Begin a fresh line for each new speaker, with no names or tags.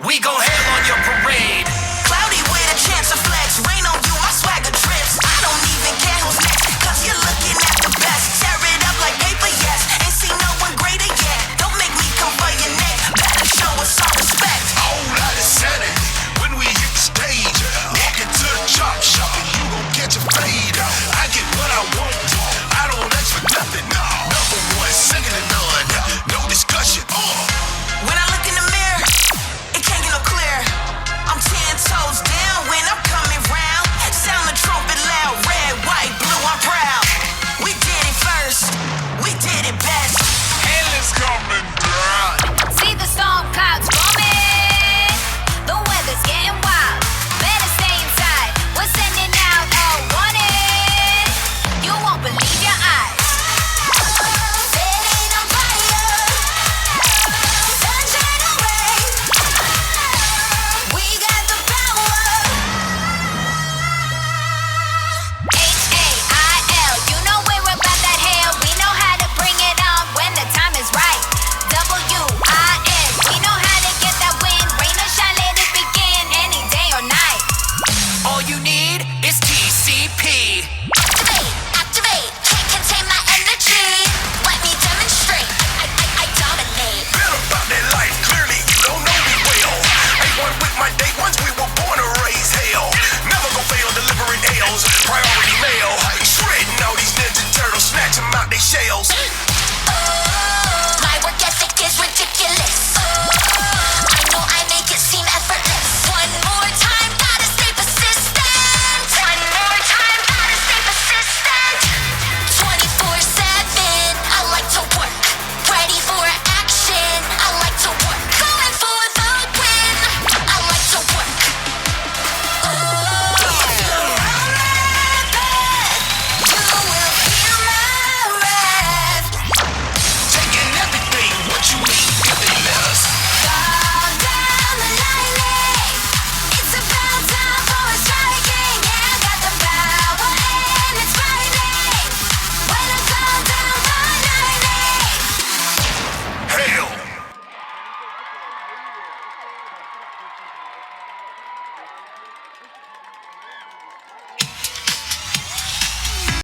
We gon' hail on your parade.
Cloudy with a chance of flex. Rain on you, my swagger drips. I don't even care who's next, cause you're looking at the best. Tear it up like paper, yes. Ain't seen no one greater yet. Don't make me come for your neck. Better show us some respect.
All out of sanity when we hit the stage. Walk into the chop shop and you gon' catch a fade. I get what I want. I don't ask for nothing. Number one, second to none. No discussion.
When I look in the mirror, it can't get no clearer. I'm 10 toes down when I'm coming round. Sound the trumpet loud, red, white, blue, I'm proud. We did it first, we did it best.
Hell is coming down.
See the storm clouds forming. The weather's getting wild. Better stay inside. We're sending out a warning. You won't believe your eyes. Setting on fire. Sunshine away. We got the power. H-A-I-L. You know we're about that hail. We know how to bring it on when the time is right. W-I-N. We know how to get that win. Rain or shine, let it begin any day or night.
All you need is TCP.
Activate, activate. Can't contain my energy. Let me demonstrate. I dominate.
Feel about that life, clearly you don't know me well. Ain't one with my day ones, we were born to raise hell. Never gon' fail delivering L's, priority mail. Shredding all these Ninja Turtles, snatch 'em out they shells.